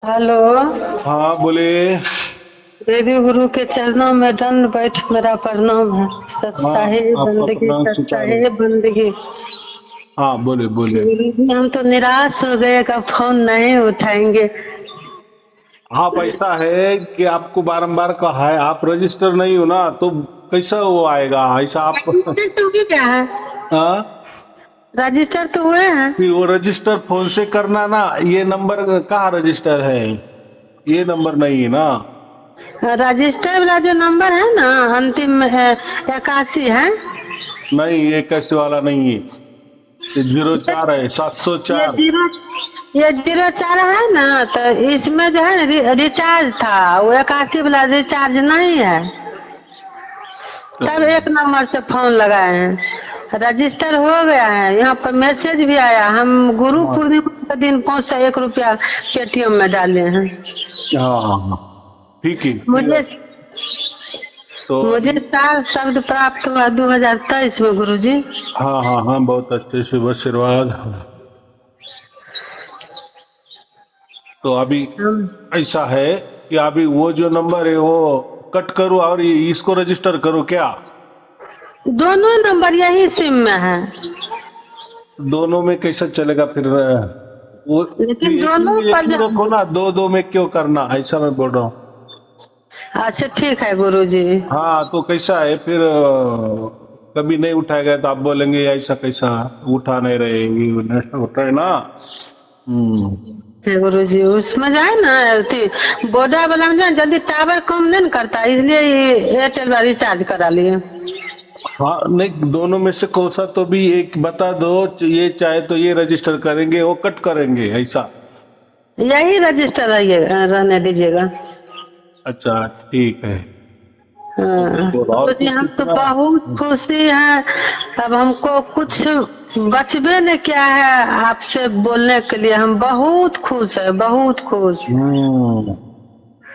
Hello. हाँ बोले। देवी गुरु के चरणों में दंड बैठ मेरा प्रणाम है। हाँ, सच्चा ही आपका बंदगी, प्रणाम सच्चा स्वीकार है। ही बंदगी। हाँ बोले बोले। गुरु जी हम तो निराश हो गए का फोन नहीं उठाएंगे। आप ऐसा है कि आपको बारंबार कहा है, आप रजिस्टर नहीं हो ना, तो कैसा वो आएगा ऐसा आप। रजिस्टर तो हुए क्या है? हाँ, रजिस्टर तो हुए हैं। फिर वो रजिस्टर फोन से करना ना। ये नंबर कहाँ रजिस्टर है? ये नंबर नहीं है ना। रजिस्टर वाला जो नंबर है ना, अंतिम में है 81 है। नहीं, ये कैसे वाला नहीं है। ये जीरो ये चार है, ये 704। जीरो ये 04 है ना, तो इसमें जो है ना रिचार्ज था, वो 81 वाला रिचार्ज नहीं है। तब एक नंबर से फोन लगाए हैं। रजिस्टर हो गया है, यहाँ पर मैसेज भी आया। हम गुरु हाँ पूर्णिमा के दिन 501 रुपया पेटीएम में डाले हैं। हाँ हाँ हाँ, ठीक है फिर। मुझे तो मुझे अभी। साल शब्द प्राप्त हुआ 2023 में गुरुजी। हाँ हाँ हाँ, बहुत अच्छे से आशीर्वाद। तो अभी हम ऐसा है कि अभी वो जो नंबर है वो कट करो और इसको रजिस्टर करो क्या? दोनों नंबर यही सिम में है, दोनों में कैसा चलेगा फिर? वो लेकिन एक दोनों ही एक पर ही रखो ना, दो दो में क्यों करना, ऐसा मैं बोल रहा हूँ। अच्छा ठीक है गुरुजी। हाँ, तो कैसा है फिर कभी नहीं उठाएगा तो आप बोलेंगे ऐसा कैसा उठा नहीं रहेगी, ऐसा होता है ना। हम्म। है गुरुजी, उसमें जाए ना बोडा वाला में जाए, जल्दी टावर कम नहीं न करता, इसलिए एयरटेल वाला रिचार्ज करा लिए। हाँ नहीं, दोनों में से कौन सा तो भी एक बता दो। ये चाहे तो ये रजिस्टर करेंगे, वो कट करेंगे ऐसा। यही रजिस्टर रहने दीजिएगा। अच्छा ठीक है। तो मैं हाँ, बोल रहा, और गुरुजी कुछ हम तो पूछना? बहुत खुशी हैं। अब हमको कुछ बचबे ने क्या है आपसे बोलने के लिए। हम बहुत खुश है, बहुत खुश।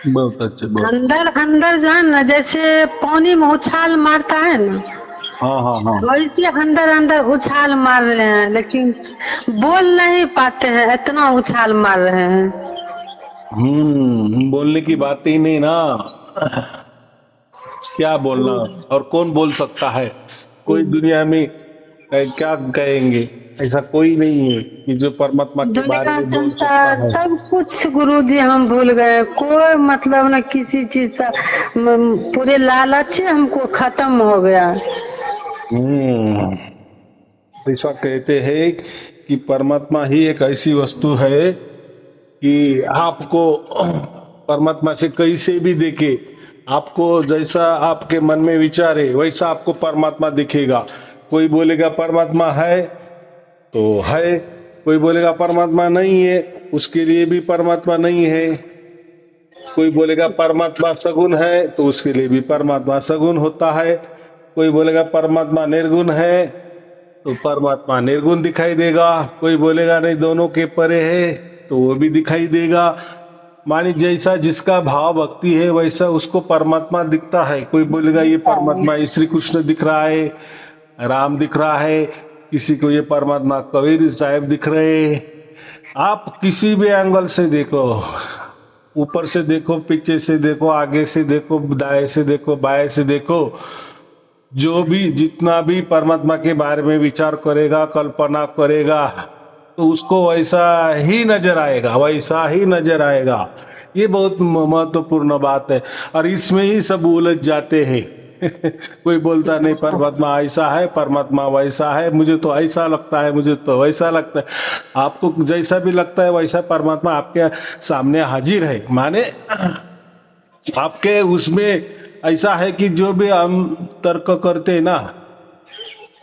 बहुत अच्छे, बहुत। अंदर अंदर जो है ना, जैसे पानी में उछाल मारता है ना, हाँ हाँ हाँ। वैसे अंदर अंदर उछाल मार रहे हैं, लेकिन बोल नहीं पाते हैं, इतना उछाल मार रहे हैं। बोलने की बात ही नहीं ना। क्या बोलना? और कौन बोल सकता है? कोई दुनिया में क्या कहेंगे? ऐसा कोई नहीं है कि जो परमात्मा के बारे दुनिया में बोल सकता संसार है। सब कुछ गुरुजी हम भूल गए, कोई मतलब न किसी चीज से। पूरे लालच हमको खत्म हो गया। हम्म ऐसा कहते हैं कि परमात्मा ही एक ऐसी वस्तु है कि आपको परमात्मा से कैसे भी देखे, आपको जैसा आपके मन में विचार है वैसा आपको परमात्मा दिखेगा। कोई बोलेगा परमात्मा है तो है, कोई बोलेगा परमात्मा नहीं है, उसके लिए भी परमात्मा नहीं है। कोई बोलेगा परमात्मा सगुण है तो उसके लिए भी परमात्मा सगुण होता है। कोई बोलेगा परमात्मा निर्गुण है तो परमात्मा निर्गुण दिखाई देगा। कोई बोलेगा नहीं दोनों के परे है तो वो भी दिखाई देगा। मानी जैसा जिसका भाव भक्ति है वैसा उसको परमात्मा दिखता है। कोई बोलेगा ये परमात्मा ये श्री कृष्ण दिख रहा है, राम दिख रहा है, किसी को ये परमात्मा कबीर साहब दिख रहे हैं। आप किसी भी एंगल से देखो, ऊपर से देखो, पीछे से देखो, आगे से देखो, दाएं से देखो, बाएं से देखो, जो भी जितना भी परमात्मा के बारे में विचार करेगा, कल्पना करेगा, तो उसको वैसा ही नजर आएगा, वैसा ही नजर आएगा। ये बहुत महत्वपूर्ण बात है और इसमें ही सब उलझ जाते हैं। कोई बोलता नहीं परमात्मा ऐसा है, परमात्मा वैसा है, मुझे तो ऐसा लगता है, मुझे तो वैसा लगता है। आपको जैसा भी लगता है वैसा परमात्मा आपके सामने हाजिर है। माने आपके उसमें ऐसा है कि जो भी हम तर्क करते हैं ना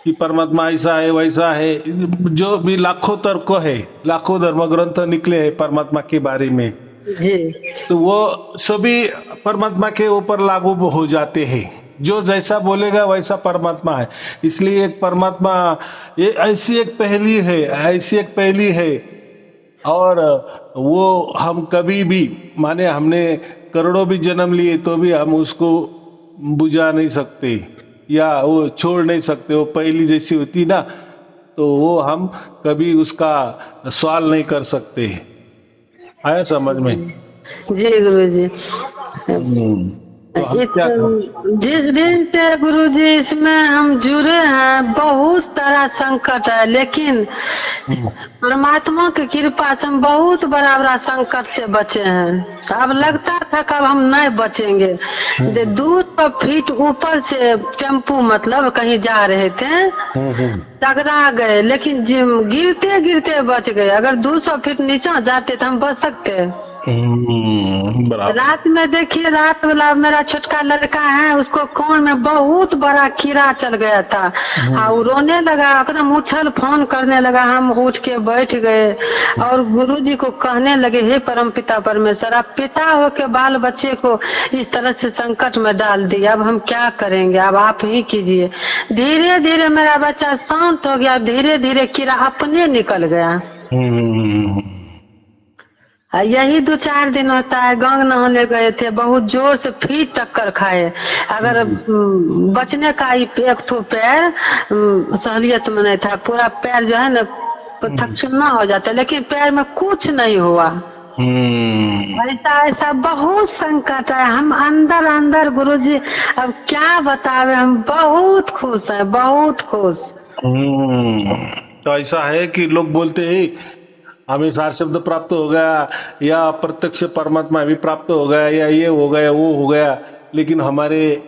कि परमात्मा ऐसा है वैसा है, जो भी लाखों तर्क है, लाखों धर्म ग्रंथ निकले हैं परमात्मा के बारे में, जी तो वो सभी परमात्मा के ऊपर लागू हो जाते हैं। जो जैसा बोलेगा वैसा परमात्मा है। इसलिए एक परमात्मा, ये ऐसी एक पहेली है, ऐसी एक पहेली है। और वो हम कभी भी, माने हमने करोड़ों भी जन्म लिए तो भी हम उसको बुझा नहीं सकते या वो छोड़ नहीं सकते। वो पहेली जैसी होती ना, तो वो हम कभी उसका सवाल नहीं कर सकते। आया समझ में? जी गुरुजी। तो हम क्या करें? जिस दिन से गुरुजी इसमें हम जुड़े हैं बहुत सारा संकट है, लेकिन परमात्मा की कृपा से हम बहुत बड़ा बड़ा संकट से बचे हैं। अब लगता था कि अब हम नहीं बचेंगे। 200 फीट ऊपर से टेम्पू मतलब कहीं जा रहे थे, टकरा गए, लेकिन गिरते गिरते बच गए। अगर 200 फीट नीचे जाते तो हम बच सकते। रात में देखिए, रात वाला मेरा छोटका लड़का है, उसको कान में बहुत बड़ा कीड़ा चल गया था। और रोने लगा, एकदम उछल फोन करने लगा। हम उठ के बैठ गए और गुरुजी को कहने लगे, हे परमपिता परमेश्वर, आप पिता हो के बाल बच्चे को इस तरह से संकट में डाल दिया, अब हम क्या करेंगे, अब आप ही कीजिए। धीरे धीरे मेरा बच्चा शांत हो गया, धीरे धीरे कीड़ा अपने निकल गया। यही 2-4 दिन होता है। गंग नहाने गए थे, बहुत जोर से फिर टक्कर खाए। अगर बचने का एक ठो पैर सहूलियत में नहीं था, पूरा पैर जो है ना थकचुन्ना हो जाता है, लेकिन पैर में कुछ नहीं हुआ। ऐसा ऐसा बहुत संकट है। हम अंदर अंदर गुरुजी अब क्या बतावे, हम बहुत खुश हैं, बहुत खुश। तो ऐसा है कि लोग बोलते हैं हमें सार शब्द प्राप्त हो गया, या प्रत्यक्ष परमात्मा भी प्राप्त हो गया, या ये हो गया वो हो गया, लेकिन हमारे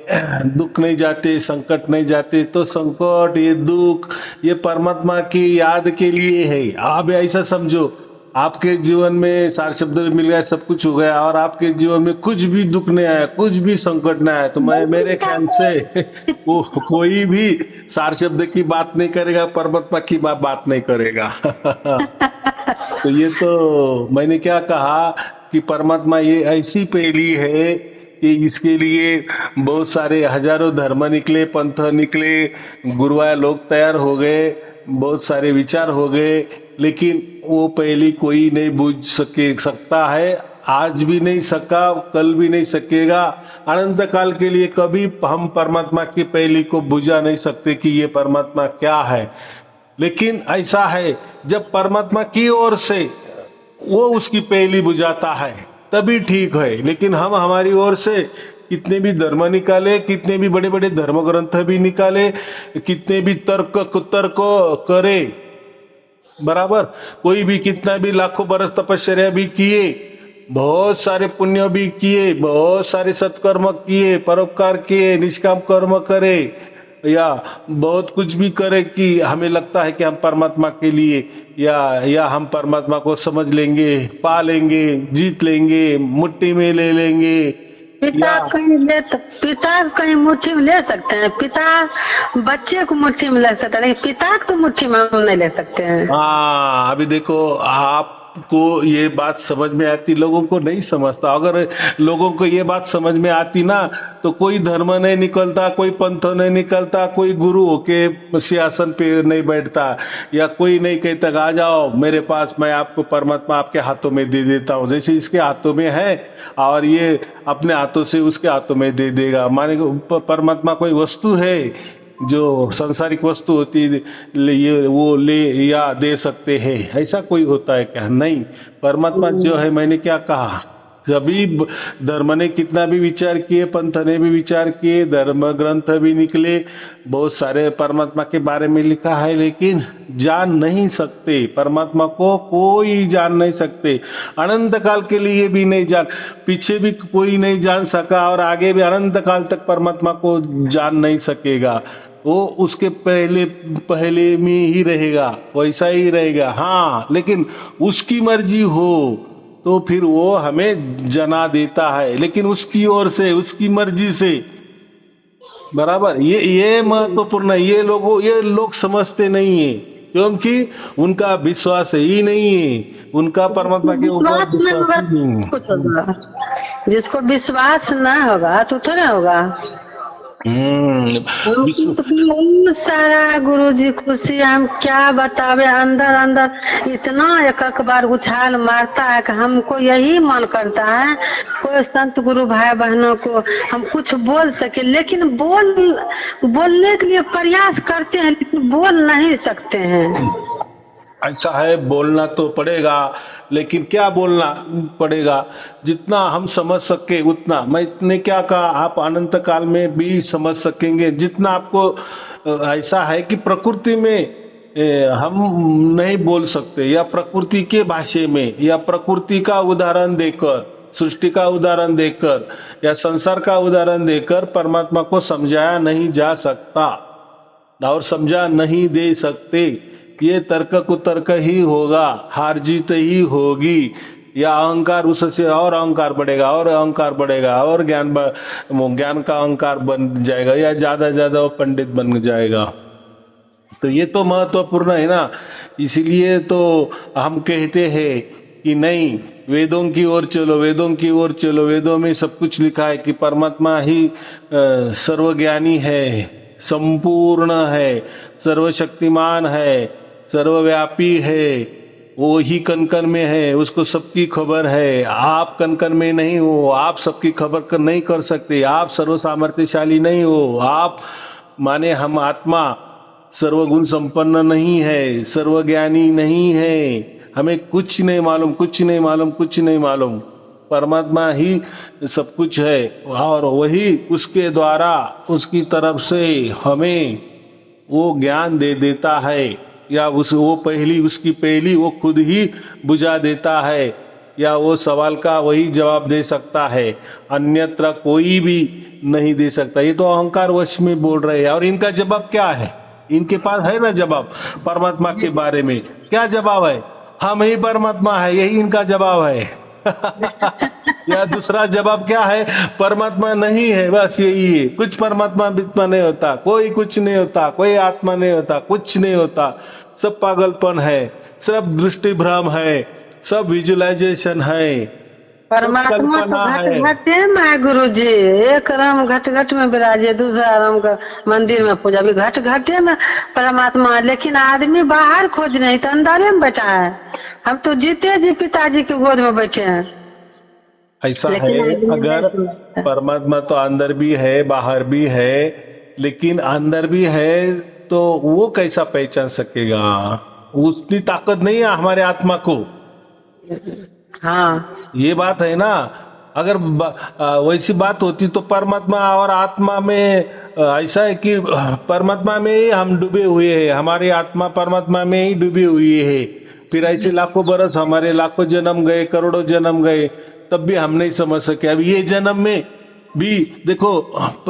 दुख नहीं जाते, संकट नहीं जाते। तो संकट, ये दुख, ये परमात्मा की याद के लिए है। आप ऐसा समझो, आपके जीवन में सार शब्द मिल गया, सब कुछ हो गया, और आपके जीवन में कुछ भी दुख नहीं आया, कुछ भी संकट नहीं आया, तो मेरे ख्याल से कोई भी सार शब्द की बात नहीं करेगा, परमात्मा की बात नहीं करेगा। तो ये तो मैंने क्या कहा कि परमात्मा ये ऐसी पहेली है कि इसके लिए बहुत सारे हजारों धर्म निकले, पंथ निकले, गुरुआ लोग तैयार हो गए, बहुत सारे विचार हो गए, लेकिन वो पहेली कोई नहीं बूझ सकता है। आज भी नहीं सका, कल भी नहीं सकेगा, अनंत काल के लिए कभी हम परमात्मा की पहेली को बुझा नहीं सकते कि ये परमात्मा क्या है। लेकिन ऐसा है, जब परमात्मा की ओर से वो उसकी पहेली बुझाता है तभी ठीक है। लेकिन हम हमारी ओर से कितने भी धर्म निकाले, कितने भी बड़े बड़े धर्म ग्रंथ भी निकाले, कितने भी तर्क करे, बराबर, कोई भी कितना भी लाखों बरस तपस्या भी किए, बहुत सारे पुण्य भी किए, बहुत सारे सत्कर्म किए, परोपकार किए, निष्काम कर्म करे, या बहुत कुछ भी करे कि हमें लगता है कि हम परमात्मा के लिए या हम परमात्मा को समझ लेंगे, पा लेंगे, जीत लेंगे, मुट्ठी में ले लेंगे। पिता कहीं मुट्ठी में ले सकते हैं, पिता बच्चे को मुट्ठी में ले सकते हैं, लेकिन पिता को मुट्ठी में हम नहीं ले सकते हैं। हाँ, अभी देखो, आपको ये बात समझ में आती, लोगों को नहीं समझता। अगर लोगों को ये बात समझ में आती ना, तो कोई धर्म नहीं निकलता, कोई पंथ नहीं निकलता, कोई गुरु होके सिंहासन पे नहीं बैठता, या कोई नहीं कहता आ जाओ मेरे पास, मैं आपको परमात्मा आपके हाथों में दे देता हूँ, जैसे इसके हाथों में है और ये अपने हाथों से उसके हाथों में दे देगा। माने परमात्मा कोई वस्तु है जो सांसारिक वस्तु होती है, वो ले या दे सकते हैं, ऐसा कोई होता है क्या? नहीं। परमात्मा जो है, मैंने क्या कहा, सभी धर्म ने कितना भी विचार किए, पंथ ने भी विचार किए, धर्म ग्रंथ भी निकले, बहुत सारे परमात्मा के बारे में लिखा है, लेकिन जान नहीं सकते परमात्मा को, कोई जान नहीं सकते। अनंत काल के लिए भी नहीं जान, पीछे भी कोई नहीं जान सका, और आगे भी अनंत काल तक परमात्मा को जान नहीं सकेगा। वो उसके पहले में ही रहेगा, वैसा ही रहेगा। हाँ, लेकिन उसकी मर्जी हो तो फिर वो हमें जना देता है, लेकिन उसकी ओर से, उसकी मर्जी से, बराबर। ये महत्वपूर्ण है। ये लोग समझते नहीं है, क्योंकि उनका विश्वास ही नहीं है, उनका परमात्मा के ऊपर विश्वास ही नहीं है। जिसको विश्वास ना होगा तो थोड़ा होगा। बहुत सारा गुरुजी खुशी, हम क्या बतावे, अंदर अंदर इतना एक बार उछाल मारता है कि हमको यही मन करता है कोई संत गुरु भाई बहनों को हम कुछ बोल सके, लेकिन बोलने के लिए प्रयास करते हैं, लेकिन बोल नहीं सकते हैं। ऐसा है, बोलना तो पड़ेगा, लेकिन क्या बोलना पड़ेगा? जितना हम समझ सके उतना। मैंने क्या कहा, आप अनंत काल में भी समझ सकेंगे जितना आपको। ऐसा है कि प्रकृति में हम नहीं बोल सकते, या प्रकृति के भाषा में, या प्रकृति का उदाहरण देकर, सृष्टि का उदाहरण देकर, या संसार का उदाहरण देकर परमात्मा को समझाया नहीं जा सकता और समझा नहीं दे सकते। ये तर्क कुतर्क ही होगा, हार जीत ही होगी, या अहंकार, उससे और अहंकार बढ़ेगा और अहंकार बढ़ेगा और ज्ञान का अहंकार बन जाएगा, या ज्यादा वो पंडित बन जाएगा। तो ये तो महत्वपूर्ण है ना। इसीलिए तो हम कहते हैं कि नहीं, वेदों की ओर चलो, वेदों की ओर चलो। वेदों में सब कुछ लिखा है कि परमात्मा ही सर्वज्ञानी है, संपूर्ण है, सर्वशक्तिमान है, सर्वव्यापी है। वो ही कन में है, उसको सबकी खबर है। आप कन में नहीं हो, आप सबकी खबर नहीं कर सकते, आप सर्व सामर्थ्यशाली नहीं हो। आप माने हम आत्मा सर्वगुण संपन्न नहीं है, सर्वज्ञानी नहीं है। हमें कुछ नहीं मालूम, कुछ नहीं मालूम, कुछ नहीं मालूम। परमात्मा ही सब कुछ है, और वही उसके द्वारा, उसकी तरफ से हमें वो ज्ञान दे देता है, या उसकी पहली वो खुद ही बुझा देता है, या वो सवाल का वही जवाब दे सकता है, अन्यत्र कोई भी नहीं दे सकता। ये तो अहंकार वश में बोल रहे हैं। और इनका जवाब क्या है? इनके पास है ना जवाब परमात्मा के बारे में? क्या जवाब है? हम ही परमात्मा है, यही इनका जवाब है। या दूसरा जवाब क्या है? परमात्मा नहीं है, बस यही है। कुछ परमात्मा बित्मा नहीं होता, कोई कुछ नहीं होता, कोई आत्मा नहीं होता, कुछ नहीं होता। सब पागलपन है, सब दृष्टि भ्रम है, सब विजुअलाइजेशन है, सब परमात्मा तो कल्पना घट है। घटे में है गुरु जी। एक राम घट घट में विराजे, दूसरा राम का मंदिर में पूजा। भी घट घटे में परमात्मा है, लेकिन आदमी बाहर खोज नहीं, तो अंदर में बैठा है। हम तो जीते जी पिताजी के गोद में बैठे हैं, ऐसा लेकिन है, आदमी नहीं अगर समझता। परमात्मा तो अंदर भी है, बाहर भी है, लेकिन अंदर भी है तो वो कैसा पहचान सकेगा? उसकी ताकत नहीं है हमारे आत्मा को। हाँ, ये बात है ना। अगर वैसी बात होती तो परमात्मा और आत्मा में ऐसा है कि परमात्मा में ही हम डूबे हुए हैं, हमारी आत्मा परमात्मा में ही डूबी हुई है। फिर ऐसे लाखों बरस, हमारे लाखों जन्म गए, करोड़ों जन्म गए, तब भी हम नहीं समझ सके। अब ये जन्म में भी देखो,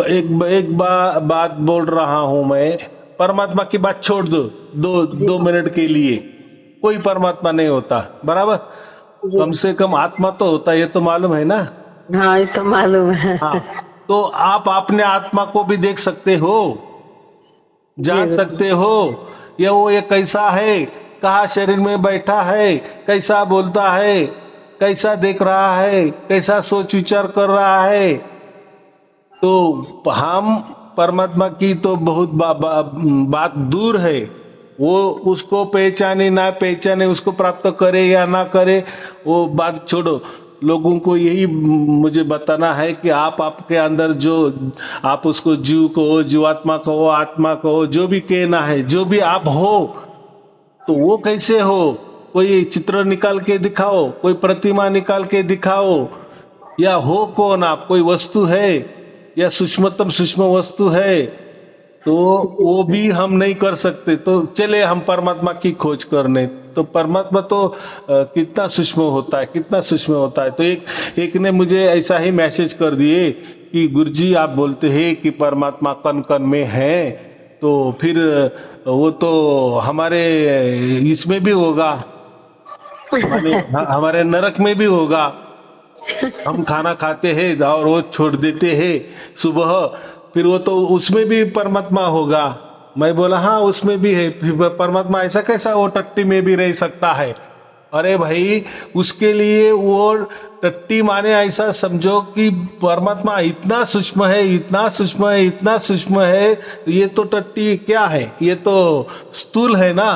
एक बात बोल रहा हूं मैं, परमात्मा की बात छोड़ दो, 2 मिनट के लिए। कोई परमात्मा नहीं होता, बराबर? कम से कम आत्मा तो होता है, ये तो मालूम है ना। हाँ, ये तो मालूम है। हाँ, तो आप अपने आत्मा को भी देख सकते हो, जान सकते हो। ये कैसा है, कहाँ शरीर में बैठा है, कैसा बोलता है, कैसा देख रहा है, कैसा सोच विचार कर रहा है। तो हम परमात्मा की तो बहुत बात दूर है। वो उसको पहचाने ना पहचाने, उसको प्राप्त करे या ना करे, वो बात छोड़ो। लोगों को यही मुझे बताना है कि आपके अंदर जो, आप उसको जीव कहो, जीवात्मा कहो, आत्मा कहो, जो भी कहना है, जो भी आप हो, तो वो कैसे हो? कोई चित्र निकाल के दिखाओ, कोई प्रतिमा निकाल के दिखाओ, या हो कौन आप? कोई वस्तु है या सूक्ष्मतम सूक्ष्म वस्तु है? तो वो भी हम नहीं कर सकते। तो चले हम परमात्मा की खोज करने। तो परमात्मा तो कितना सूक्ष्म होता है, कितना सूक्ष्म होता है। तो एक ने मुझे ऐसा ही मैसेज कर दिए कि गुरुजी आप बोलते हैं कि परमात्मा कण कण में है, तो फिर वो तो हमारे इसमें भी होगा, हमारे नरक में भी होगा। हम खाना खाते हैं और वो छोड़ देते हैं सुबह, फिर वो तो उसमें भी परमात्मा होगा। मैं बोला हाँ उसमें भी है। फिर परमात्मा ऐसा कैसा वो टट्टी में भी रह सकता है? अरे भाई, उसके लिए वो टट्टी माने ऐसा समझो कि परमात्मा इतना सूक्ष्म है, इतना सूक्ष्म है, इतना सूक्ष्म है। ये तो टट्टी क्या है? ये तो स्थूल है ना,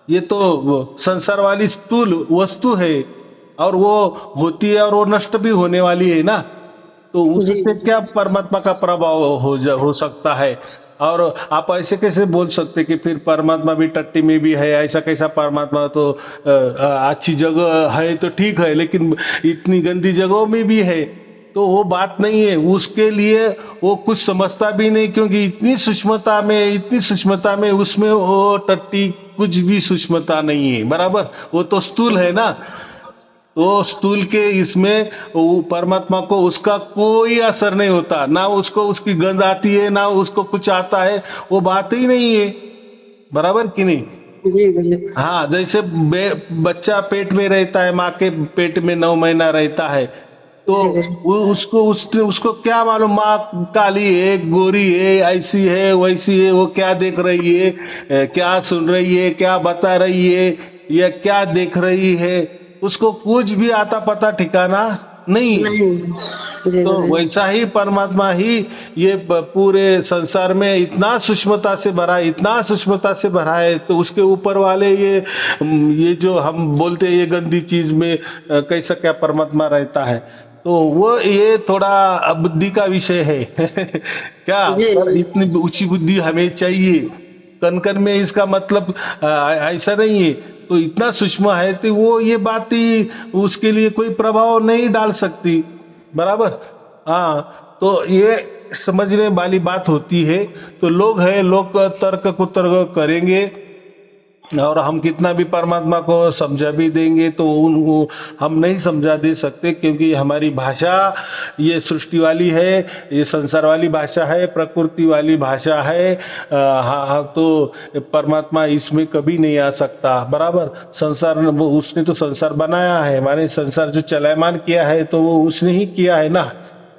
ये तो संसार वाली स्थूल वस्तु है, और वो होती है और वो नष्ट भी होने वाली है ना। तो उससे क्या परमात्मा का प्रभाव हो सकता है? और आप ऐसे कैसे बोल सकते कि फिर परमात्मा भी टट्टी में भी है? ऐसा कैसा परमात्मा? तो अच्छी जगह है तो ठीक है, लेकिन इतनी गंदी जगहों में भी है, तो वो बात नहीं है। उसके लिए वो कुछ समझता भी नहीं, क्योंकि इतनी सूक्ष्मता में उसमें वो टट्टी कुछ भी सूक्ष्मता नहीं है, बराबर। वो तो स्थूल है ना, तो स्थूल के इसमें वो परमात्मा को उसका कोई असर नहीं होता, ना उसको उसकी गंध आती है, ना उसको कुछ आता है, वो बात ही नहीं है, बराबर कि नहीं? जी जी हाँ, जैसे बच्चा पेट में रहता है, माँ के पेट में 9 महीना रहता है, तो उसको क्या मालूम माँ काली है, गोरी है, ऐसी है, वैसी है, वो क्या देख रही है, क्या सुन रही है, क्या बता रही है, या क्या देख रही है, उसको कुछ भी आता पता ठिकाना नहीं। नहीं। तो वैसा ही परमात्मा ही ये पूरे संसार में इतना सूक्ष्मता से भरा है, तो उसके ऊपर वाले ये जो हम बोलते हैं ये गंदी चीज में कैसा क्या परमात्मा रहता है? तो वो ये थोड़ा बुद्धि का विषय है क्या? पर इतनी ऊंची बुद्धि हमें चाहिए। कन कन में इसका मतलब ऐसा नहीं है, तो इतना सूक्ष्म है तो वो ये बात ही उसके लिए कोई प्रभाव नहीं डाल सकती, बराबर। हाँ, तो ये समझने वाली बात होती है। तो लोग तर्क कुतर्क करेंगे, और हम कितना भी परमात्मा को समझा भी देंगे तो हम नहीं समझा दे सकते, क्योंकि हमारी भाषा ये सृष्टि वाली है, ये संसार वाली भाषा है, प्रकृति वाली भाषा है। हाँ, तो परमात्मा इसमें कभी नहीं आ सकता, बराबर। संसार उसने तो संसार बनाया है, माने संसार जो चलायमान किया है तो वो उसने ही किया है ना,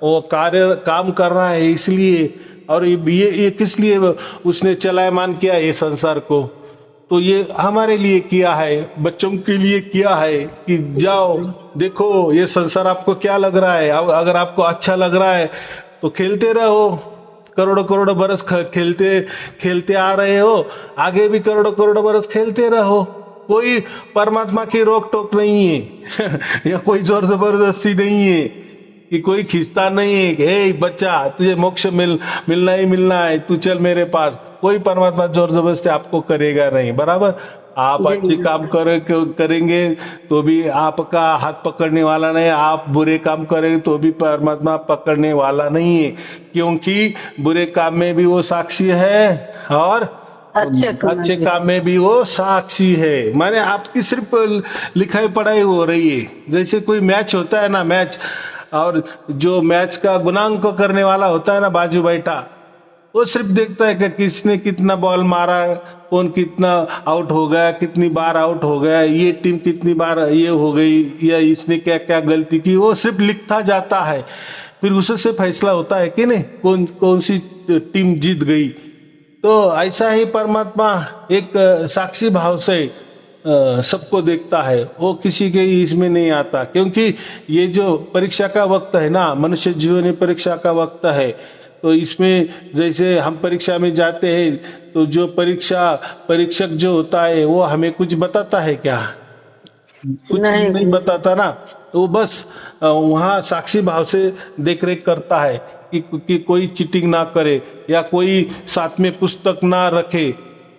वो काम कर रहा है इसलिए। और ये किस लिए उसने चलायमान किया ये संसार को? तो ये हमारे लिए किया है, बच्चों के लिए किया है कि जाओ देखो ये संसार आपको क्या लग रहा है, अगर आपको अच्छा लग रहा है तो खेलते रहो, करोड़ों करोड़ों बरस खेलते आ रहे हो, आगे भी करोड़ों करोड़ों बरस खेलते रहो, कोई परमात्मा की रोक टोक नहीं है या कोई जोर जबरदस्ती नहीं है कि कोई खींचता नहीं है कि हे बच्चा तुझे मोक्ष मिलना ही मिलना है, तू चल मेरे पास। कोई परमात्मा जोर जबरदस्ती आपको करेगा नहीं, बराबर। आप अच्छे काम करेंगे तो भी आपका हाथ पकड़ने वाला नहीं, आप बुरे काम करेंगे तो भी परमात्मा पकड़ने वाला नहीं है, क्योंकि बुरे काम में भी वो साक्षी है और अच्छे काम में भी वो साक्षी है। माने आपकी सिर्फ लिखाई पढ़ाई हो रही है। जैसे कोई मैच होता है ना, मैच, और जो मैच का गुणांक करने वाला होता है ना बाजू बैठा, वो सिर्फ देखता है कि किसने कितना बॉल मारा, कौन कितना आउट हो गया, कितनी बार आउट हो गया, ये टीम कितनी बार ये हो गई, या इसने क्या क्या गलती की, वो सिर्फ लिखता जाता है। फिर उससे फैसला होता है कि नहीं कौन सी टीम जीत गई। तो ऐसा ही परमात्मा एक साक्षी भाव से सबको देखता है, वो किसी के इसमें नहीं आता। क्योंकि ये जो परीक्षा का वक्त है ना, मनुष्य जीवन में परीक्षा का वक्त है, तो इसमें जैसे हम परीक्षा में जाते हैं तो जो परीक्षक जो होता है वो हमें कुछ बताता है क्या? कुछ नहीं बताता ना। तो वो बस वहाँ साक्षी भाव से देख रेख करता है कि कोई चीटिंग ना करे, या कोई साथ में पुस्तक ना रखे,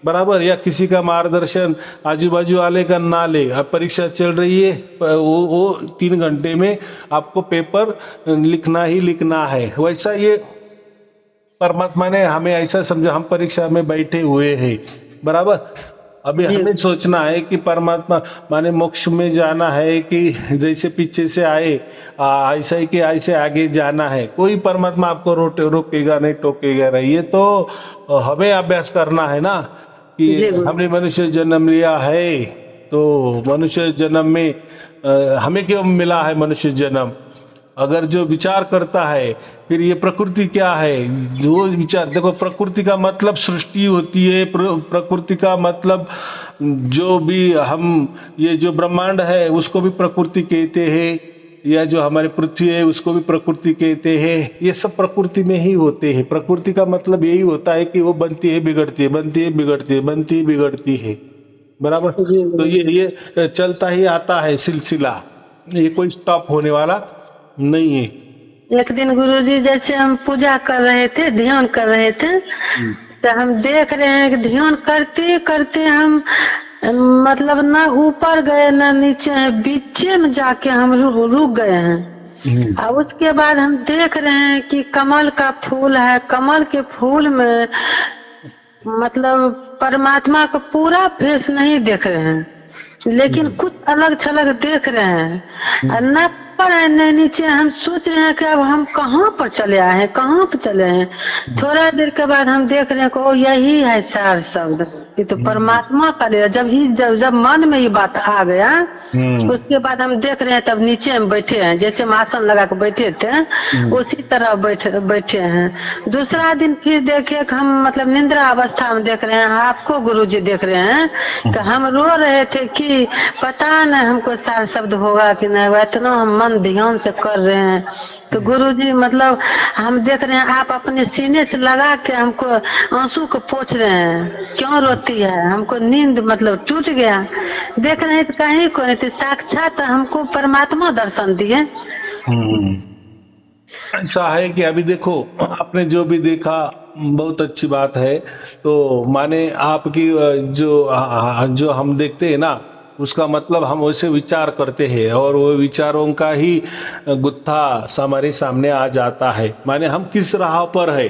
बराबर, या किसी का मार्गदर्शन आजू बाजू वाले का ना ले। अब परीक्षा चल रही है, वो 3 घंटे में आपको पेपर लिखना ही लिखना है। वैसा ये परमात्मा ने हमें ऐसा समझा, हम परीक्षा में बैठे हुए हैं, बराबर। अभी हमें सोचना है कि परमात्मा माने मोक्ष में जाना है कि जैसे पीछे से आए ऐसा ही कि ऐसे आगे जाना है। कोई परमात्मा आपको रोकेगा नहीं, टोकेगा नहीं। ये तो हमें अभ्यास करना है ना कि हमने मनुष्य जन्म लिया है, तो मनुष्य जन्म में हमें क्यों मिला है मनुष्य जन्म? अगर जो विचार करता है, फिर ये प्रकृति क्या है, जो विचार देखो, प्रकृति का मतलब सृष्टि होती है, प्रकृति का मतलब जो भी हम ये जो ब्रह्मांड है उसको भी प्रकृति कहते हैं, या जो हमारी पृथ्वी है उसको भी प्रकृति कहते हैं। ये सब प्रकृति में ही होते हैं। प्रकृति का मतलब यही होता है कि वो बनती है बिगड़ती है, बनती है बिगड़ती है, बनती बिगड़ती है, बराबर। तो ये चलता ही आता है सिलसिला, ये कोई स्टॉप होने वाला नहीं है। एक दिन गुरुजी जैसे हम पूजा कर रहे थे, ध्यान कर रहे थे, तो हम देख रहे हैं कि ध्यान करते करते हम मतलब ना ऊपर गए ना नीचे हैं, बीचे में जाके हम रुक गए हैं। और उसके बाद हम देख रहे हैं कि कमल का फूल है, कमल के फूल में मतलब परमात्मा का पूरा फेस नहीं देख रहे हैं, लेकिन कुछ अलग छलग देख रहे हैं। और न ऊपर है न नीचे। हम सोच रहे हैं कि अब हम कहाँ पर चले आए हैं, कहाँ पर चले हैं। थोड़ा देर के बाद हम देख रहे हैं कि ओ यही है सार शब्द, ये तो परमात्मा का ले। जब मन में ये बात आ गया, उसके बाद हम देख रहे हैं तब नीचे हम बैठे हैं, जैसे हम आसन लगा के बैठे थे उसी तरह बैठे हैं। दूसरा दिन फिर देखे कि हम मतलब निंद्रा अवस्था में देख रहे हैं, आपको गुरुजी देख रहे हैं कि हम रो रहे थे कि पता नहीं हमको सार शब्द होगा कि नहीं, इतना हम मन ध्यान से कर रहे हैं। तो गुरुजी मतलब हम देख रहे हैं आप अपने सीने से लगा के हमको आंसू को पोंछ रहे हैं, क्यों रोती है, हमको नींद मतलब टूट गया। देख रहे हैं तो कहीं को नहीं थे, साक्षात हमको परमात्मा दर्शन दिए। ऐसा है कि अभी देखो आपने जो भी देखा बहुत अच्छी बात है। तो माने आपकी जो हम देखते हैं ना, उसका मतलब हम वैसे विचार करते हैं और वो विचारों का ही गुत्था हमारे सामने आ जाता है। माने हम किस राह पर है,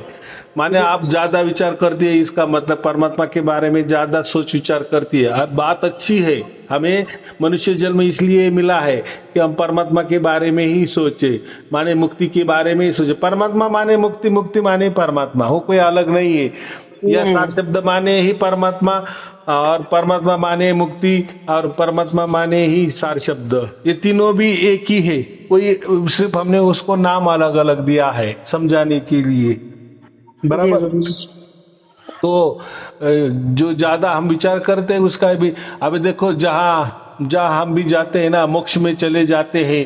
माने आप ज्यादा विचार करती है, इसका मतलब परमात्मा के बारे में ज्यादा सोच विचार करती है। अब बात अच्छी है, हमें मनुष्य जन्म इसलिए मिला है कि हम परमात्मा के बारे में ही सोचे, माने मुक्ति के बारे में ही सोचे। परमात्मा माने मुक्ति, मुक्ति माने परमात्मा, हो कोई अलग नहीं है। यह सार शब्द माने ही परमात्मा, और परमात्मा माने मुक्ति, और परमात्मा माने ही सार शब्द। ये तीनों भी एक ही है, कोई सिर्फ हमने उसको नाम अलग अलग दिया है समझाने के लिए, बराबर। तो जो ज्यादा हम विचार करते हैं उसका भी, अभी देखो जहां हम भी जाते हैं ना, मोक्ष में चले जाते हैं,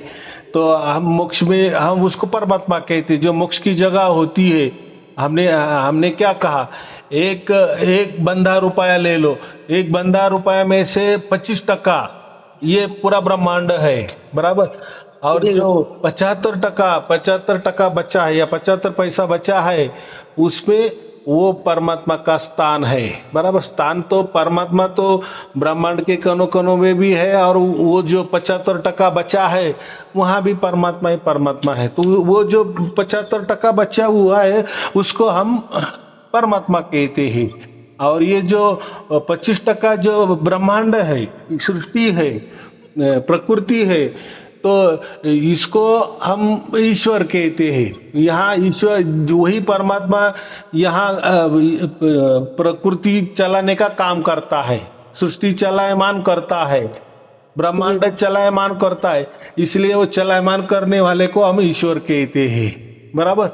तो हम मोक्ष में हम उसको परमात्मा कहते हैं, जो मोक्ष की जगह होती है। हमने क्या कहा, एक बंधा रुपया ले लो, एक बंधा रुपया में से 25% ये पूरा ब्रह्मांड है, बराबर। और जो 75% बचा है या 75 पैसा बचा है, उसमें वो परमात्मा का स्थान है, बराबर। स्थान तो परमात्मा तो ब्रह्मांड के कणों कणों में भी है, और वो जो 75% बचा है वहां भी परमात्मा ही परमात्मा है। तो वो जो 75% बचा हुआ है उसको हम परमात्मा कहते हैं। और ये जो 25% जो ब्रह्मांड है, सृष्टि है, प्रकृति है, तो इसको हम ईश्वर कहते हैं। यहाँ ईश्वर वही परमात्मा यहाँ प्रकृति चलाने का काम करता है, सृष्टि चलायमान करता है, ब्रह्मांड चलायमान करता है, इसलिए वो चलायमान करने वाले को हम ईश्वर कहते हैं, बराबर।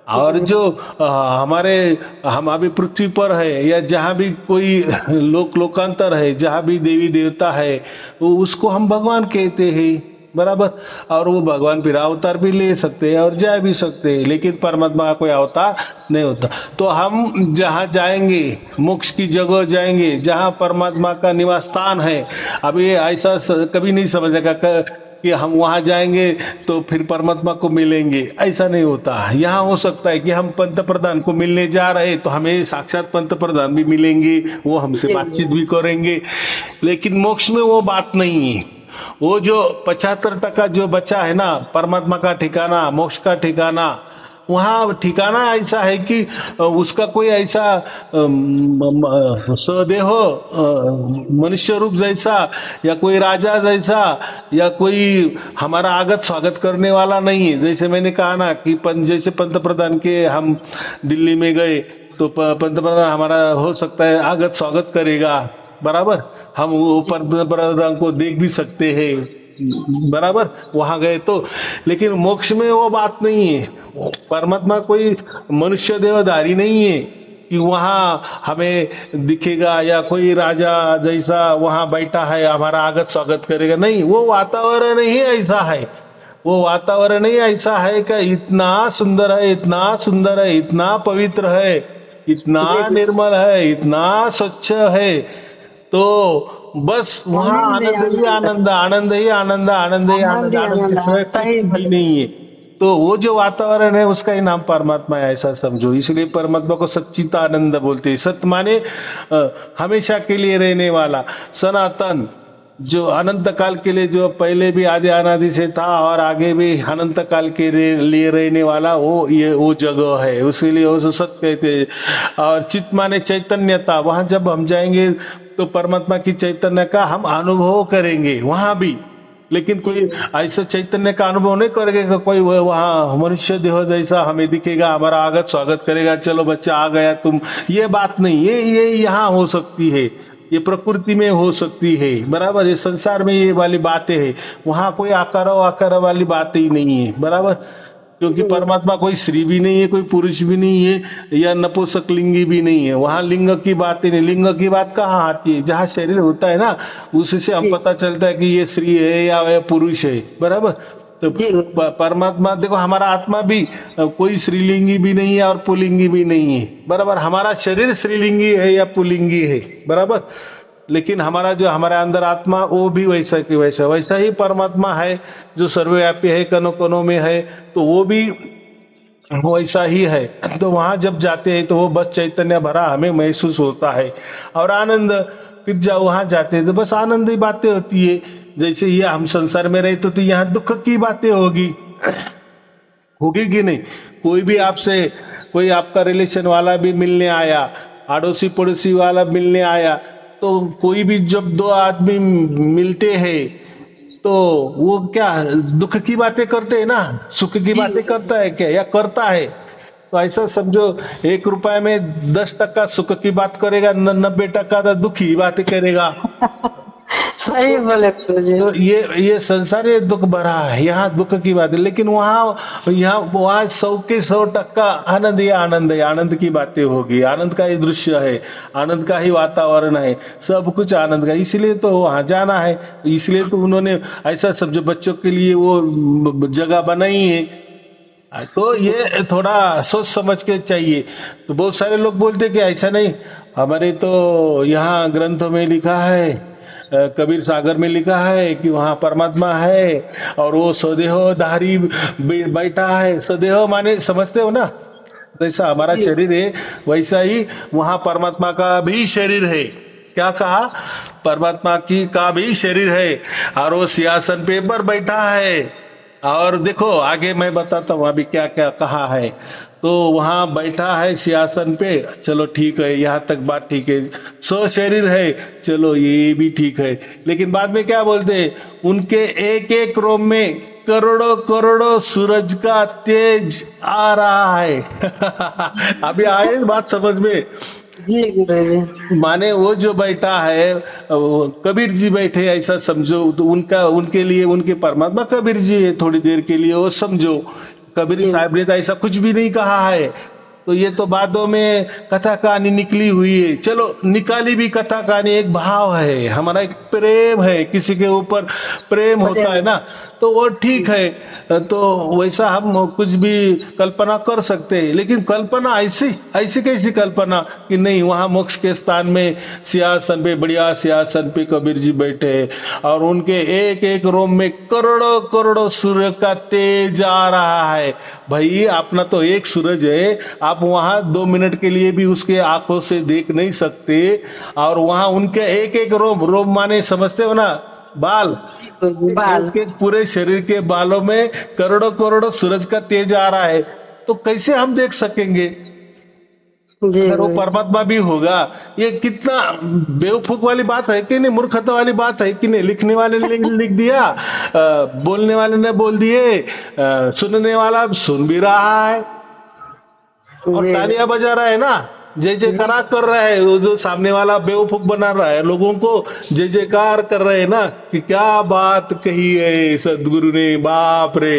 और जो हम अभी पृथ्वी पर है या जहां भी कोई लोकांतर है, जहां भी देवी देवता है, उसको हम भगवान कहते हैं, बराबर। और वो भगवान फिर अवतार भी ले सकते हैं और जा भी सकते हैं, लेकिन परमात्मा का कोई अवतार नहीं होता। तो हम जहां जाएंगे, मोक्ष की जगह जाएंगे जहां परमात्मा का निवास स्थान है। अब ये ऐसा कभी नहीं समझेगा कि हम वहां जाएंगे तो फिर परमात्मा को मिलेंगे, ऐसा नहीं होता। यहाँ हो सकता है कि हम पंत प्रधान को मिलने जा रहे, तो हमें साक्षात पंत प्रधान भी मिलेंगे, वो हमसे बातचीत भी करेंगे, लेकिन मोक्ष में वो बात नहीं है। वो जो 75% जो बचा है ना, परमात्मा का ठिकाना, मोक्ष का ठिकाना, वहां ठिकाना ऐसा है कि उसका कोई ऐसा सदेह मनुष्य रूप जैसा या कोई राजा जैसा या कोई हमारा आगत स्वागत करने वाला नहीं है। जैसे मैंने कहा ना कि जैसे पंत प्रधान के हम दिल्ली में गए तो पंत प्रधान हमारा हो सकता है आगत स्वागत करेगा, बराबर। हम वो पंत प्रधान को देख भी सकते हैं, बराबर, वहां गए तो। लेकिन मोक्ष में वो बात नहीं है। परमात्मा कोई मनुष्य देहधारी नहीं है कि वहां हमें दिखेगा या कोई राजा जैसा वहां बैठा है हमारा आगत स्वागत करेगा, नहीं। वो वातावरण ही ऐसा है, वो वातावरण ही ऐसा है कि इतना सुंदर है, इतना सुंदर है, इतना पवित्र है, इतना निर्मल है, इतना स्वच्छ है। तो बस वहां आनंद ही आनंद, आनंद ही आनंद, आनंद ही आनंद, आनंद के सिवाय कुछ भी नहीं है। तो वो जो वातावरण है उसका ही नाम परमात्मा है, ऐसा समझो। इसलिए परमात्मा को सच्चिदानंद बोलते हैं। सत माने हमेशा के लिए रहने वाला, सनातन, जो अनंत काल के लिए, जो पहले भी आदि अनादि से था और आगे भी अनंत काल के लिए रहने वाला, वो जगह है, उसी लिए वो सत कहते हैं। और चित माने चैतन्यता, वहां जब हम जाएंगे तो परमात्मा की चैतन्य का हम अनुभव करेंगे वहां भी। लेकिन कोई ऐसा चैतन्य का अनुभव नहीं करेगा कोई वहां मनुष्य देह जैसा हमें दिखेगा, हमारा आगत स्वागत करेगा, चलो बच्चा आ गया तुम, ये बात नहीं। ये यहाँ हो सकती है, ये प्रकृति में हो सकती है, बराबर। ये संसार में ये वाली बातें है, वहां कोई आकार वाली बात ही नहीं है, बराबर। क्योंकि परमात्मा कोई स्त्री भी नहीं है, कोई पुरुष भी नहीं है, या नपुंसक लिंगी भी नहीं है। वहां लिंग की बात ही नहीं। लिंग की बात कहाँ आती है? जहाँ शरीर होता है ना, उससे हम पता चलता है कि ये स्त्री है या पुरुष है, बराबर। तो परमात्मा देखो, हमारा आत्मा भी कोई स्त्रीलिंगी भी नहीं है और पुल्लिंगी भी नहीं है, बराबर। हमारा शरीर स्त्रीलिंगी है या पुल्लिंगी है, बराबर। लेकिन हमारा जो हमारे अंदर आत्मा, वो भी वैसा कि वैसा ही परमात्मा है, जो सर्वव्यापी है, कणों कणों में है, तो वो भी वैसा ही है। तो वहां जब जाते हैं तो वो बस चैतन्य भरा हमें महसूस होता है और आनंद। फिर जब वहां जाते हैं तो बस आनंद ही बातें होती है। जैसे ये हम संसार में रहते तो यहाँ दुख की बातें होगी कि नहीं? कोई भी आपसे, कोई आपका रिलेशन वाला भी मिलने आया, अड़ोसी पड़ोसी वाला मिलने आया, तो कोई भी जब दो आदमी मिलते हैं तो वो क्या दुख की बातें करते हैं ना, सुख की बातें करता है क्या, या करता है? तो ऐसा समझो, 1 रुपए में 10% सुख की बात करेगा, 90% तो दुख की बातें करेगा। सही बोले गुरुजी। तो ये संसार ये दुख भरा है, यहाँ दुख की बात है। लेकिन वहाँ 100% आनंद ही आनंद है, आनंद की बातें होगी, आनंद का ही दृश्य है, आनंद का ही वातावरण है, सब कुछ आनंद का। इसलिए तो वहां जाना है, इसलिए तो उन्होंने ऐसा समझो बच्चों के लिए वो जगह बनाई है। तो ये थोड़ा सोच समझ के चाहिए। तो बहुत सारे लोग बोलते कि ऐसा नहीं, हमारे तो यहाँ ग्रंथों में लिखा है, कबीर सागर में लिखा है कि वहां परमात्मा है और वो सदेहधारी बैठा है। सदेह माने समझते हो ना, जैसा हमारा शरीर है वैसा ही वहां परमात्मा का भी शरीर है। क्या कहा? परमात्मा की का भी शरीर है और वो सिंहासन पे पर बैठा है। और देखो आगे मैं बताता हूँ अभी क्या क्या कहा है। तो वहां बैठा है सिंहासन पे, चलो ठीक है, यहाँ तक बात ठीक है। शरीर है, चलो ये भी ठीक है। लेकिन बाद में क्या बोलते हैं? उनके एक एक रोम में करोड़ों करोड़ों सूरज का तेज आ रहा है। अभी आए बात समझ में? माने वो जो बैठा है, कबीर जी बैठे ऐसा समझो। तो उनके लिए उनके परमात्मा कबीर जी है, थोड़ी देर के लिए वो समझो। कबीर साहब ने तो ऐसा कुछ भी नहीं कहा है। तो ये तो बातों में कथा कहानी निकली हुई है। चलो निकाली भी कथा कहानी, एक भाव है हमारा, एक प्रेम है, किसी के ऊपर प्रेम होता है ना, तो वो ठीक है। तो वैसा हम कुछ भी कल्पना कर सकते हैं। लेकिन कल्पना ऐसी कैसी कल्पना कि नहीं वहां मोक्ष के स्थान में सिंहासन पे, बढ़िया सिंहासन पे कबीर जी बैठे और उनके एक एक रोम में करोड़ों करोड़ों सूर्य का तेज आ रहा है। भाई अपना तो एक सूरज है, आप वहां 2 मिनट के लिए भी उसके आंखों से देख नहीं सकते। और वहां उनके एक एक रोम माने समझते हो ना, बाल के पूरे शरीर के बालों में करोड़ों करोड़ों सूरज का तेज आ रहा है। तो कैसे हम देख सकेंगे? अगर वो परमात्मा भी होगा। ये कितना बेवकूफ वाली बात है कि नहीं, मूर्खता वाली बात है कि नहीं? लिखने वाले ने लिख दिया, बोलने वाले ने बोल दिए, सुनने वाला सुन भी रहा है और तालियां बजा रहा है ना, जय जयकार कर रहा है। वो जो सामने वाला बेवकूफ बना रहा है, लोगों को जय जयकार कर रहे हैं ना कि क्या बात कही है सदगुरु ने, बाप रे।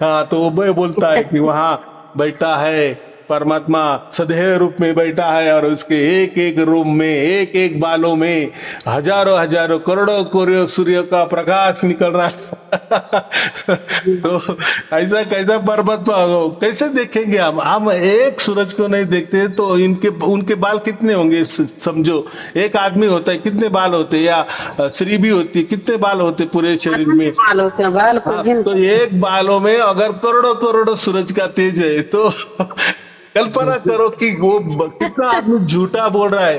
हाँ, तो वो बोलता है कि वहां बैठा है परमात्मा सदैव रूप में बैठा है और उसके एक एक रूम में, एक एक बालों में हजारों हजारों करोड़ों करोड़ों सूर्य का प्रकाश निकल रहा है। तो ऐसा कैसा परमात्मा हो, कैसे देखेंगे हम एक सूरज को नहीं देखते तो उनके बाल कितने होंगे? समझो एक आदमी होता है कितने बाल होते हैं, या स्त्री भी होती है कितने बाल होते पूरे शरीर में? बाल होते हैं, बाल को गिन तो एक बालों में अगर करोड़ों करोड़ों सूरज का तेज है तो कल्पना करो कि वो कितना आदमी झूठा बोल रहा है।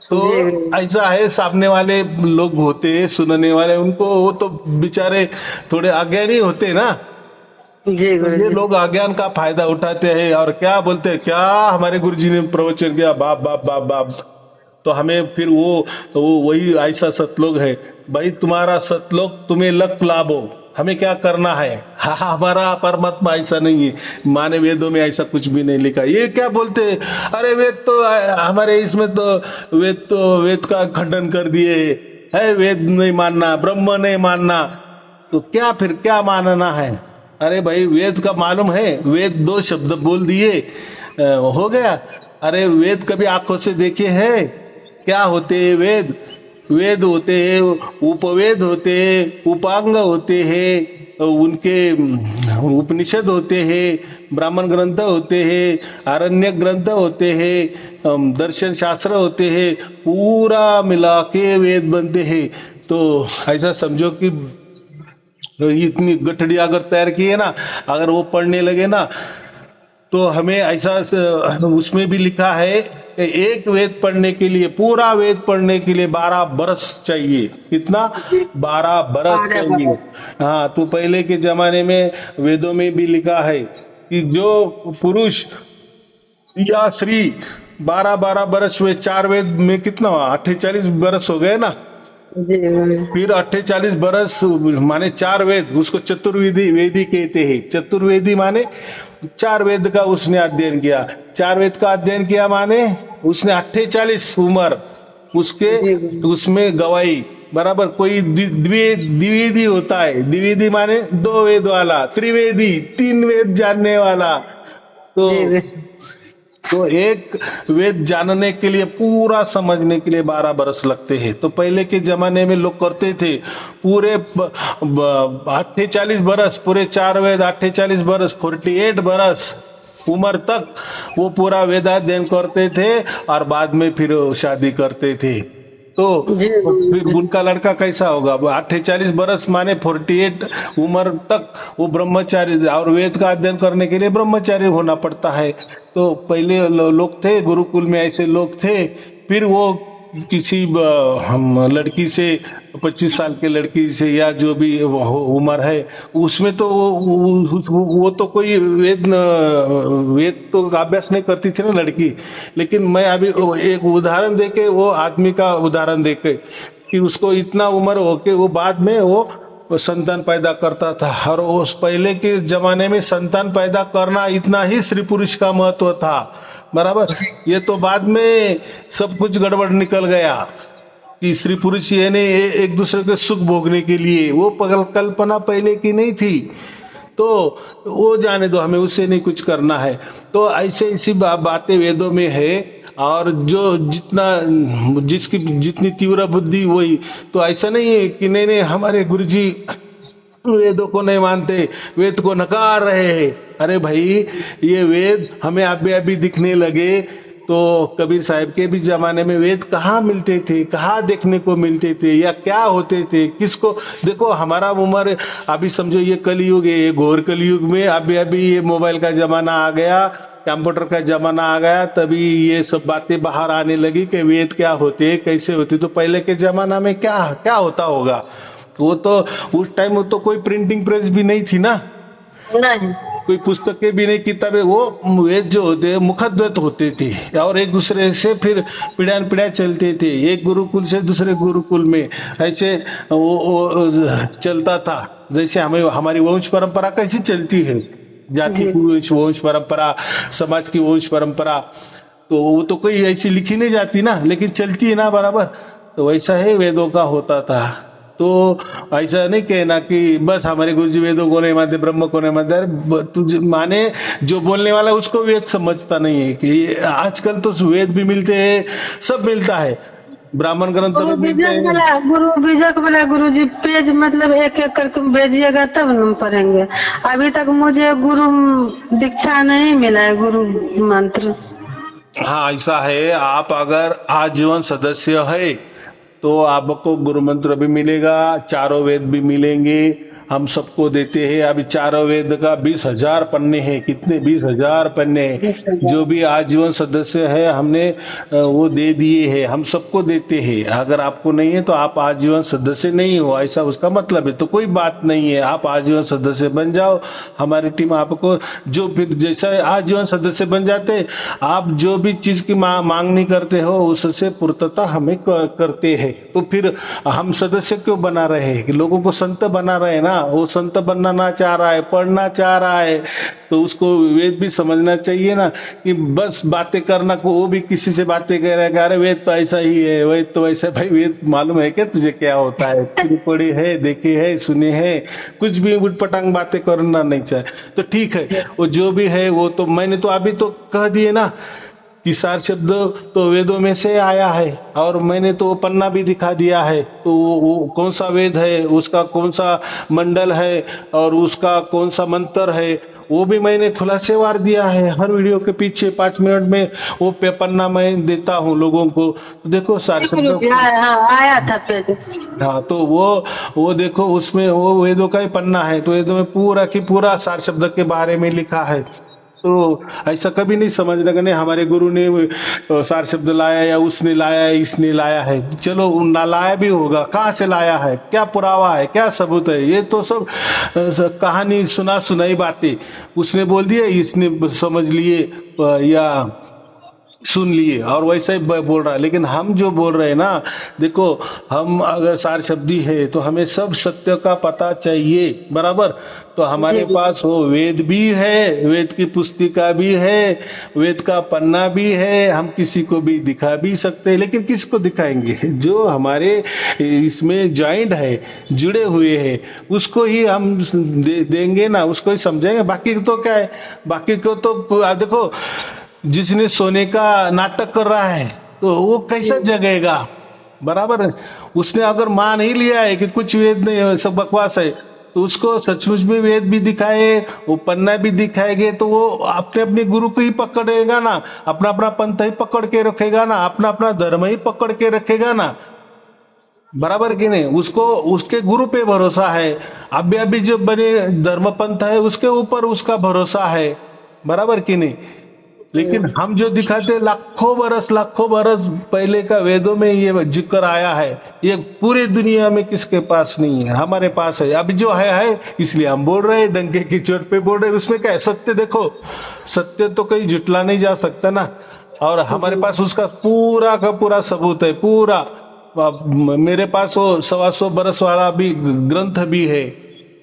तो ऐसा है, सामने वाले लोग होते हैं सुनने वाले, उनको वो तो बेचारे थोड़े अज्ञानी होते ना, जी गुरु ये जी। लोग अज्ञान का फायदा उठाते हैं और क्या बोलते हैं, क्या हमारे गुरुजी ने प्रवचन किया, बाप बाप बाप बाप। तो हमें फिर वो वही ऐसा सतलोक है, भाई तुम्हारा सतलोक तुम्हें लक लाभो, हमें क्या करना है? हाँ, हमारा परमात्मा ऐसा नहीं है, माने वेदों में ऐसा कुछ भी नहीं लिखा। ये क्या बोलते हैं, अरे वेद तो हमारे इसमें तो वेद का खंडन कर दिए है, वेद नहीं मानना, ब्रह्म नहीं मानना, तो क्या फिर क्या मानना है? अरे भाई वेद का मालूम है, वेद 2 शब्द बोल दिए हो गया। अरे वेद कभी आंखों से देखे हैं? क्या होते हैं वेद? वेद होते हैं, उपवेद होते हैं, उपांग होते हैं, उनके उपनिषद होते हैं, ब्राह्मण ग्रंथ होते हैं, आरण्य ग्रंथ होते हैं, दर्शन शास्त्र होते हैं, पूरा मिला के वेद बनते हैं। तो ऐसा समझो कि इतनी गठड़ी अगर तैयार की है ना, अगर वो पढ़ने लगे ना तो हमें ऐसा उसमें भी लिखा है कि एक वेद पढ़ने के लिए, पूरा वेद पढ़ने के लिए 12 बरस चाहिए। कितना? 12 बरस चाहिए। हाँ, तो पहले के जमाने में वेदों में भी लिखा है कि जो पुरुष या स्त्री 12-12 बरस में, 4 वेद में कितना 48 बरस हो गए ना, जी गुरु। फिर 48 बरस माने 4 वेद, उसको चतुर्वेदी वेदी कहते हैं। चतुर्वेदी माने 4 वेद का उसने अध्ययन किया, 4 वेद का अध्ययन किया माने उसने 48 उम्र उसके उसमें गवाई, बराबर। कोई द्विवेदी होता है, द्विवेदी माने 2 वेद वाला, त्रिवेदी 3 वेद जानने वाला। तो एक वेद जानने के लिए, पूरा समझने के लिए 12 बरस लगते हैं। तो पहले के जमाने में लोग करते थे पूरे 48 बरस, पूरे 4 वेद 48 बरस, 48 बरस उम्र तक वो पूरा वेदाध्ययन करते थे और बाद में फिर शादी करते थे। तो फिर उनका लड़का कैसा होगा? 48 बरस माने 48 उम्र तक वो ब्रह्मचारी, और वेद का अध्ययन करने के लिए ब्रह्मचारी होना पड़ता है। तो पहले लोग थे, गुरुकुल में ऐसे लोग थे। फिर वो किसी हम लड़की से, 25 साल के लड़की से या जो भी उम्र है उसमें, तो वो तो कोई वेद तो अभ्यास नहीं करती थी ना लड़की। लेकिन मैं अभी एक उदाहरण देके, वो आदमी का उदाहरण देके, कि उसको इतना उम्र हो के वो बाद में वो संतान पैदा करता था। और उस पहले के जमाने में संतान पैदा करना इतना ही स्त्री पुरुष का महत्व था, बराबर। ये तो बाद में सब कुछ गड़बड़ निकल गया कि स्त्री पुरुष ये नहीं, एक दूसरे के सुख भोगने के लिए, वो कल्पना पहले की नहीं थी। तो वो जाने दो, हमें उससे नहीं कुछ करना है। तो ऐसी बातें वेदों में है। और जो जिसकी जितनी तीव्र बुद्धि वही। तो ऐसा नहीं है कि नहीं हमारे गुरुजी वेदों को नहीं मानते, वेद को नकार रहे हैं। अरे भाई, ये वेद हमें अभी दिखने लगे। तो कबीर साहब के भी जमाने में वेद कहाँ मिलते थे, कहाँ देखने को मिलते थे, या क्या होते थे, किसको? देखो हमारा उम्र अभी समझो ये कलयुग है, ये घोर कलयुग में अभी ये मोबाइल का जमाना आ गया, कंप्यूटर का जमाना आ गया, तभी ये सब बातें बाहर आने लगी कि वेद क्या होते, कैसे होते। तो पहले के जमाना में क्या होता होगा? वो तो उस टाइम तो कोई प्रिंटिंग प्रेस भी नहीं थी ना, नहीं, कोई पुस्तकें भी नहीं, किताबें। वो वेद जो होते मुखद्वत होते थे और एक दूसरे से फिर पीढ़ियां पीढ़ियां चलते थे, एक गुरुकुल से दूसरे गुरुकुल में ऐसे वो चलता था। जैसे हमारी वंश परंपरा कैसी चलती है, जाति की वंश परंपरा, समाज की वंश परंपरा, तो वो तो कोई ऐसी लिखी नहीं जाती ना, लेकिन चलती है ना, बराबर। तो वैसा है वेदों का होता था। तो ऐसा नहीं कहना कि बस हमारे गुरु जी वेदों को नहीं मानते, ब्रह्म को नहीं मानते। अरे तुझे माने जो बोलने वाला उसको वेद समझता नहीं है कि आजकल तो वेद भी मिलते हैं, सब मिलता है, ब्राह्मण ग्रंथ भी मिलते हैं। गुरु बीजक वाला गुरु जी पेज मतलब एक एक करके भेजिएगा तब हम पढ़ेंगे। अभी तक मुझे गुरु दीक्षा नहीं मिला है, गुरु मंत्र। हाँ ऐसा है, आप अगर आजीवन सदस्य है तो आपको गुरु मंत्र भी मिलेगा, चारों वेद भी मिलेंगे, हम सबको देते हैं। अभी चारों वेद का 20,000 पन्ने हैं। कितने? 20,000 पन्ने हैं। जो भी आजीवन सदस्य है हमने वो दे दिए हैं, हम सबको देते हैं। अगर आपको नहीं है तो आप आजीवन सदस्य नहीं हो, ऐसा उसका मतलब है। तो कोई बात नहीं है, आप आजीवन सदस्य बन जाओ। हमारी टीम आपको जो फिर जैसा आजीवन सदस्य बन जाते, आप जो भी चीज की मांग नहीं करते हो उससे पूर्तता हमें करते हैं। तो फिर हम सदस्य क्यों बना रहे हैं? कि लोगों को संत बना रहे हैं ना। वो संत बनना ना चाह रहा है, पढ़ना चाह रहा है, तो उसको वेद भी समझना चाहिए ना, कि बस बातें करना को वो भी किसी से बातें कह रहा है, अरे वेद तो ऐसा ही है, वेद तो ऐसा। भाई वेद मालूम है क्या तुझे क्या होता है? पढ़े है, देखे है, सुने है, कुछ भी उटपटांग बातें करना नहीं चाहे तो ठीक है। वो जो भी है वो तो मैंने तो अभी तो कह दिए ना कि सार शब्द तो वेदों में से आया है, और मैंने तो पन्ना भी दिखा दिया है। तो वो कौन सा वेद है, उसका कौन सा मंडल है, और उसका कौन सा मंत्र है, वो भी मैंने खुलासेवार दिया है। हर वीडियो के पीछे 5 मिनट में वो पन्ना मैं देता हूँ लोगों को। तो देखो सार शब्द आया था पेज। हाँ, तो वो देखो उसमें वो वेदों का ही पन्ना है। तो वेदों में पूरा की पूरा सार शब्द के बारे में लिखा है। तो ऐसा कभी नहीं समझना कि नहीं हमारे गुरु ने सार शब्द लाया, या उसने लाया है, इसने लाया है। चलो ना लाया भी होगा, कहाँ से लाया है, क्या पुरावा है, क्या सबूत है? ये तो सब कहानी सुनाई बातें उसने बोल दिया, इसने समझ लिए या सुन लिए और वैसे ही बोल रहा है। लेकिन हम जो बोल रहे हैं ना, देखो हम अगर सार शब्दी है तो हमें सब सत्य का पता चाहिए, बराबर। तो हमारे पास वो वेद भी है, वेद की पुस्तिका भी है, वेद का पन्ना भी है, हम किसी को भी दिखा भी सकते हैं। लेकिन किसको दिखाएंगे? जो हमारे इसमें ज्वाइंट है, जुड़े हुए हैं, उसको ही हम देंगे ना, उसको ही समझेंगे। बाकी तो क्या है, बाकी को तो देखो जिसने सोने का नाटक कर रहा है तो वो कैसा जगेगा, बराबर है। उसने अगर मान ही लिया है कि कुछ वेद नहीं है, सब बकवास है, तो उसको सचमुच में वेद भी दिखाए, वो पन्ना भी दिखाएंगे, तो वो अपने अपने गुरु को ही पकड़ेगा ना, अपना अपना पंथ ही पकड़ के रखेगा ना, अपना अपना धर्म ही पकड़ के रखेगा ना, बराबर कि नहीं। उसको उसके गुरु पे भरोसा है। अभी जो बने धर्म पंथ है उसके ऊपर उसका भरोसा है, बराबर कि नहीं। लेकिन हम जो दिखाते लाखों बरस पहले का वेदों में ये जिक्र आया है, ये पूरी दुनिया में किसके पास नहीं है, हमारे पास है। अभी जो है इसलिए हम बोल रहे हैं, डंके की चोट पे बोल रहे हैं। उसमें क्या है? सत्य देखो, सत्य तो कहीं जुटला नहीं जा सकता ना, और हमारे पास उसका पूरा का पूरा सबूत है। पूरा मेरे पास वो 125 बरस वाला भी ग्रंथ भी है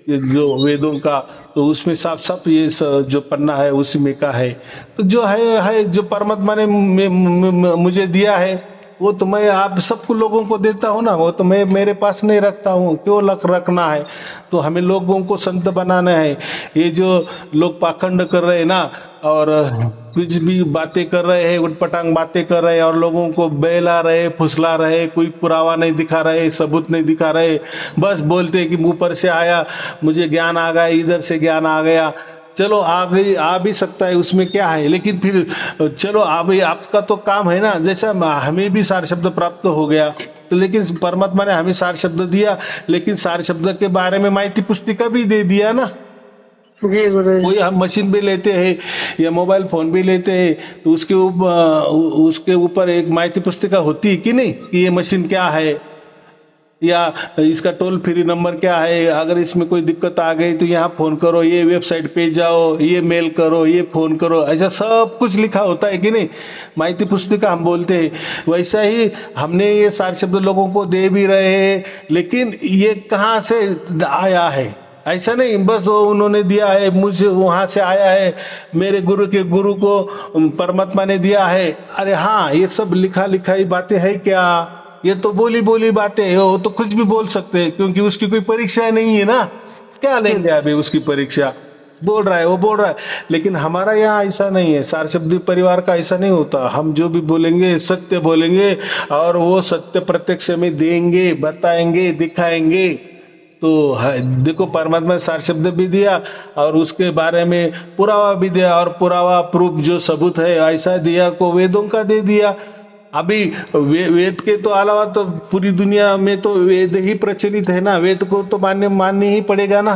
जो वेदों का, तो उसमें साफ साफ ये जो पन्ना है उसी में का है। तो जो है जो परमात्मा ने मुझे दिया है वो तो मैं आप सबको लोगों को देता हूँ ना, वो तो मैं मेरे पास नहीं रखता हूँ, क्यों रखना है। तो हमें लोगों को संत बनाना है। ये जो लोग पाखंड कर रहे हैं ना, और कुछ भी बातें कर रहे हैं, उटपटांग बातें कर रहे हैं, और लोगों को बहला रहे, फुसला रहे, कोई पुरावा नहीं दिखा रहे, सबूत नहीं दिखा रहे, बस बोलते कि ऊपर से आया, मुझे ज्ञान आ गया, इधर से ज्ञान आ गया। चलो आ भी सकता है, उसमें क्या है। लेकिन फिर चलो आपका तो काम है ना, जैसा हमें भी सार शब्द प्राप्त हो गया, तो लेकिन परमात्मा ने हमें सार शब्द दिया, लेकिन सार शब्द के बारे में माहिती पुस्तिका भी दे दिया ना। जी गुरु। कोई हम मशीन भी लेते हैं या मोबाइल फोन भी लेते हैं, तो उसके ऊपर एक माहिती पुस्तिका होती है कि नहीं, कि ये मशीन क्या है, या इसका टोल फ्री नंबर क्या है, अगर इसमें कोई दिक्कत आ गई तो यहाँ फोन करो, ये वेबसाइट पे जाओ, ये मेल करो, ये फोन करो, ऐसा सब कुछ लिखा होता है कि नहीं। माहिती पुस्तिका हम बोलते हैं। वैसा ही हमने ये सारे शब्द लोगों को दे भी रहे हैं, लेकिन ये कहाँ से आया है? ऐसा नहीं बस वो उन्होंने दिया है, मुझे वहां से आया है, मेरे गुरु के गुरु को परमात्मा ने दिया है। अरे हाँ, ये सब लिखा लिखाई बातें है क्या? ये तो बोली बोली बातें है, वो तो कुछ भी बोल सकते हैं, क्योंकि उसकी कोई परीक्षा नहीं है ना, क्या लेंगे अभी उसकी परीक्षा। बोल रहा है वो बोल रहा है, लेकिन हमारा यहाँ ऐसा नहीं है, सार शब्दी परिवार का ऐसा नहीं होता। हम जो भी बोलेंगे सत्य बोलेंगे, और वो सत्य प्रत्यक्ष में देंगे, बताएंगे, दिखाएंगे। तो देखो परमात्मा ने सार शब्द भी दिया और उसके बारे में पुरावा भी दिया, और पुरावा प्रूफ जो सबूत है ऐसा दिया को वेदों का दे दिया। अभी वेद के तो अलावा तो पूरी दुनिया में तो वेद ही प्रचलित है ना, वेद को तो मानने ही पड़ेगा ना।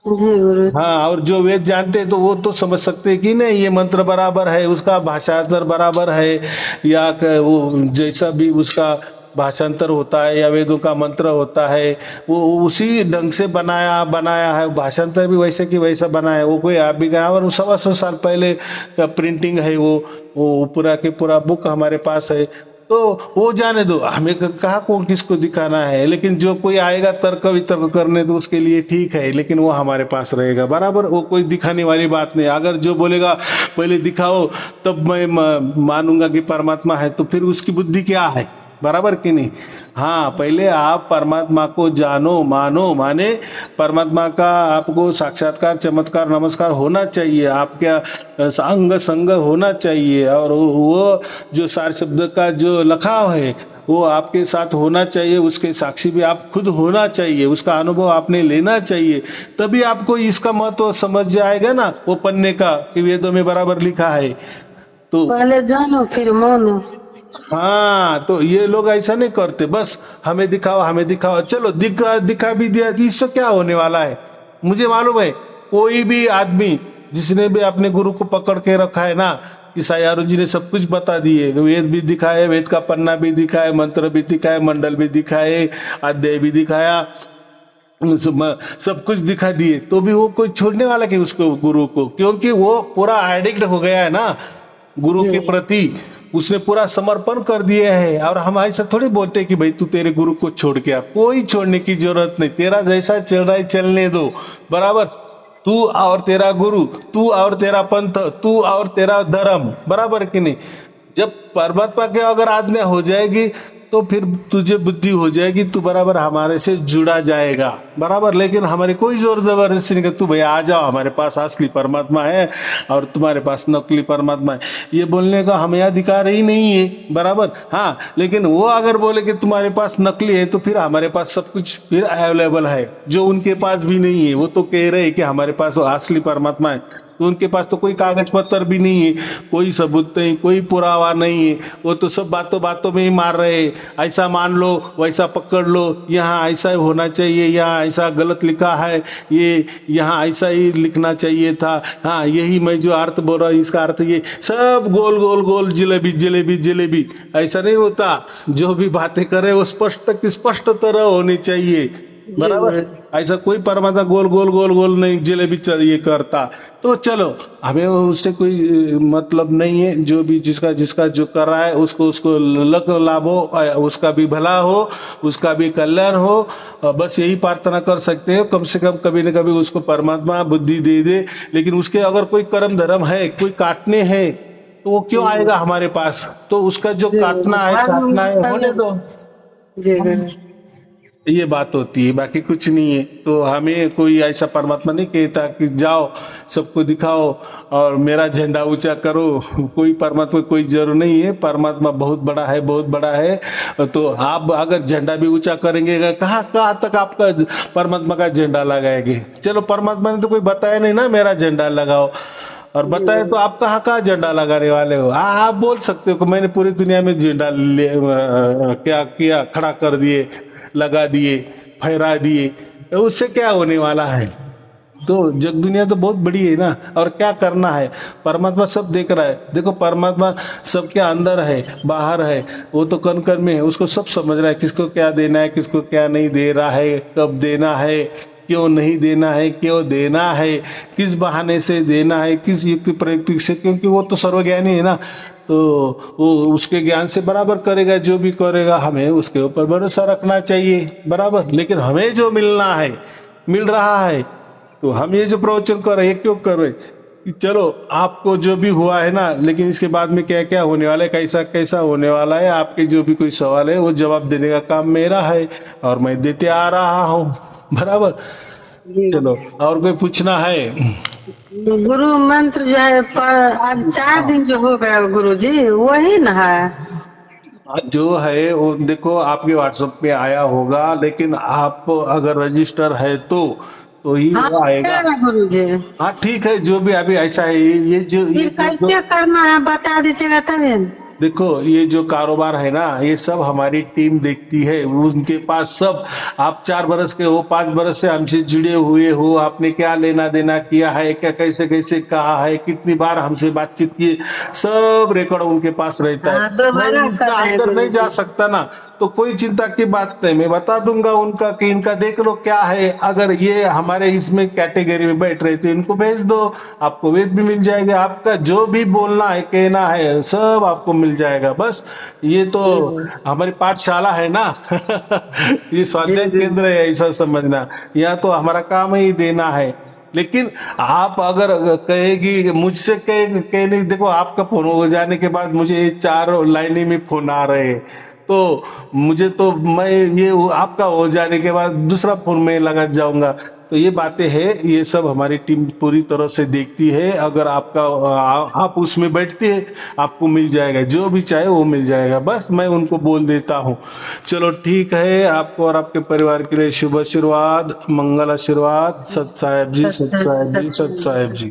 जी गुरु। हाँ, और जो वेद जानते हैं तो वो तो समझ सकते हैं कि नहीं ये मंत्र बराबर है, उसका भाषांतर बराबर है, या वो जैसा भी उसका भाषांतर होता है या वेदों का मंत्र होता है वो उसी ढंग से बनाया है, भाषांतर भी वैसे की वैसा बनाया है। वो कोई आप भी कहा, और 125 साल पहले का प्रिंटिंग है, वो पूरा के पूरा बुक हमारे पास है। तो वो जाने दो, हमें कहा कौन किसको दिखाना है, लेकिन जो कोई आएगा तर्क वितर्क करने तो उसके लिए ठीक है, लेकिन वो हमारे पास रहेगा बराबर, वो कोई दिखाने वाली बात नहीं। अगर जो बोलेगा पहले दिखाओ तब मैं मानूंगा कि परमात्मा है, तो फिर उसकी बुद्धि क्या है, बराबर कि नहीं। हाँ, पहले आप परमात्मा को जानो, मानो, माने परमात्मा का आपको साक्षात्कार, चमत्कार, नमस्कार होना चाहिए, आपके अंग संग होना चाहिए, और वो जो सार शब्द का जो लखाव है वो आपके साथ होना चाहिए, उसके साक्षी भी आप खुद होना चाहिए, उसका अनुभव आपने लेना चाहिए, तभी आपको इसका महत्व समझ जाएगा ना, वो पन्ने का कि वेदों में बराबर लिखा है। तो पहले जानो फिर मानो। हाँ, तो ये लोग ऐसा नहीं करते, बस हमें दिखाओ, चलो दिखा भी दिया, इससे क्या होने वाला है। मुझे मालूम है कोई भी आदमी जिसने भी अपने गुरु को पकड़ के रखा है ना, ईसायारू जी ने सब कुछ बता दिए, वेद भी दिखाए, वेद का पन्ना भी दिखाए, मंत्र भी दिखाए, मंडल भी दिखाए, अध्याय भी दिखाया, सब कुछ दिखा दिए, तो भी वो कोई छोड़ने वाला कि उसको गुरु को, क्योंकि वो पूरा एडिक्ट हो गया है ना गुरु के प्रति, उसने पूरा समर्पण कर दिया है। और हम ऐसा थोड़ी बोलते कि भाई तू तेरे गुरु को छोड़ के आ, कोई छोड़ने की जरूरत नहीं, तेरा जैसा चल रहा है चलने दो, बराबर। तू और तेरा गुरु, तू और तेरा पंथ, तू और तेरा धर्म, बराबर कि नहीं। जब परमात्मा के अगर आज्ञा हो जाएगी तो फिर तुझे बुद्धि हो जाएगी, तू बराबर हमारे से जुड़ा जाएगा, बराबर। लेकिन हमारी कोई जोर जबरदस्ती नहीं कि तू भैया आ जाओ, हमारे पास असली परमात्मा है और तुम्हारे पास नकली परमात्मा है, ये बोलने का हमें अधिकार ही नहीं है, बराबर। हाँ, लेकिन वो अगर बोले कि तुम्हारे पास नकली है तो फिर हमारे पास सब कुछ फिर अवेलेबल है, जो उनके पास भी नहीं है। वो तो कह रहे हैं कि हमारे पास असली परमात्मा है, तो उनके पास तो कोई कागज पत्तर भी नहीं है, कोई सबूत नहीं, कोई पुरावा नहीं है, वो तो सब बातों बातों में ही मार रहे हैं। ऐसा मान लो, वैसा पकड़ लो, यहाँ ऐसा होना चाहिए, यहाँ ऐसा गलत लिखा है, ये यहाँ ऐसा ही लिखना चाहिए था, हाँ यही मैं जो अर्थ बोल रहा हूँ इसका अर्थ ये, सब गोल गोल गोल जलेबी जलेबी जलेबी। ऐसा नहीं होता, जो भी बातें करे वो स्पष्ट तरह होनी चाहिए, बराबर। ऐसा कोई परमात्मा गोल गोल गोल गोल नहीं जलेबी ये करता। तो चलो, हमें उससे कोई मतलब नहीं है, जो भी जिसका जो कर रहा है उसको लक लाभ हो, उसका भी भला हो, उसका भी कल्याण हो, बस यही प्रार्थना कर सकते हो। कम से कम कभी न कभी उसको परमात्मा बुद्धि दे दे। लेकिन उसके अगर कोई कर्म धर्म है, कोई काटने हैं, तो वो क्यों आएगा हमारे पास। तो उसका जो काटना है, छाटना है, होने दो, ये बात होती है, बाकी कुछ नहीं है। तो हमें कोई ऐसा परमात्मा नहीं कहता कि जाओ सबको दिखाओ और मेरा झंडा ऊंचा करो, कोई परमात्मा कोई जरूर नहीं है। परमात्मा बहुत बड़ा है, बहुत बड़ा है। तो आप अगर झंडा भी ऊंचा करेंगे, कहाँ तक आपका परमात्मा का झंडा लगाएंगे। चलो, परमात्मा ने तो कोई बताया नहीं ना मेरा झंडा लगाओ, और बताए तो आप कहाँ झंडा लगाने वाले हो। आप बोल सकते हो कि मैंने पूरी दुनिया में झंडा क्या किया, खड़ा कर दिए, लगा दिए, फहरा दिए, उससे क्या होने वाला है। तो जग दुनिया तो बहुत बड़ी है ना, और क्या करना है। परमात्मा सब देख रहा है। देखो, परमात्मा सबके अंदर है, बाहर है, वो तो कण कण में है, उसको सब समझ रहा है, किसको क्या देना है, किसको क्या नहीं दे रहा है, कब देना है, क्यों नहीं देना है, क्यों देना है, किस बहाने से देना है, किस युक्ति प्रयुक्ति से, क्योंकि वो तो सर्वज्ञानी है ना। तो वो उसके ज्ञान से बराबर करेगा, जो भी करेगा। हमें उसके ऊपर भरोसा रखना चाहिए, बराबर। लेकिन हमें जो मिलना है मिल रहा है, तो हम ये जो प्रवचन कर रहे हैं क्यों कर रहे, कि चलो आपको जो भी हुआ है ना, लेकिन इसके बाद में क्या क्या होने वाला है, कैसा कैसा होने वाला है, आपके जो भी कोई सवाल है वो जवाब देने का काम मेरा है और मैं देते आ रहा हूँ। बराबर। जी। चलो, और कोई पूछना है? गुरु मंत्र जो है पर आज 4 दिन जो हो गया गुरु जी, वही ना है? जो है वो देखो आपके व्हाट्सएप पे आया होगा, लेकिन आप अगर रजिस्टर है तो ही हाँ वो आएगा। है गुरु जी। हाँ ठीक है, जो भी अभी ऐसा है, ये जो फिर कैसे करना है बता दीजिएगा तभी। देखो, ये जो कारोबार है ना, ये सब हमारी टीम देखती है। उनके पास सब, आप 4 बरस के हो, 5 बरस से हमसे जुड़े हुए हो, आपने क्या लेना देना किया है, क्या कैसे कैसे कहा है, कितनी बार हमसे बातचीत की, सब रिकॉर्ड उनके पास रहता है। हाँ, मैं दोबारा उनका कर रहे हैं अंदर गुरु नहीं जा जी। सकता ना, तो कोई चिंता की बात नहीं, मैं बता दूंगा उनका कि इनका देख लो क्या है, अगर ये हमारे इसमें कैटेगरी में बैठ रहे तो इनको भेज दो, आपको वेद भी मिल जाएगा, आपका जो भी बोलना है कहना है सब आपको मिल जाएगा। बस ये तो जी हमारी पाठशाला है ना। ये जी स्वाध्याय जी। केंद्र है, ऐसा समझना। यहाँ तो हमारा काम ही देना है। लेकिन आप अगर कहेगी मुझसे कहने, देखो आपका फोन हो जाने के बाद मुझे 4 लाइनें में फोन आ रहे हैं, तो मुझे तो मैं ये आपका हो जाने के बाद दूसरा फोन में लगा जाऊंगा। तो ये बातें हैं, ये सब हमारी टीम पूरी तरह से देखती है। अगर आपका आप उसमें बैठते हैं, आपको मिल जाएगा, जो भी चाहे वो मिल जाएगा। बस मैं उनको बोल देता हूँ। चलो ठीक है, आपको और आपके परिवार के लिए शुभ आशीर्वाद, मंगल आशीर्वाद। सत साहेब जी, सत साहेब जी, सत साहेब जी।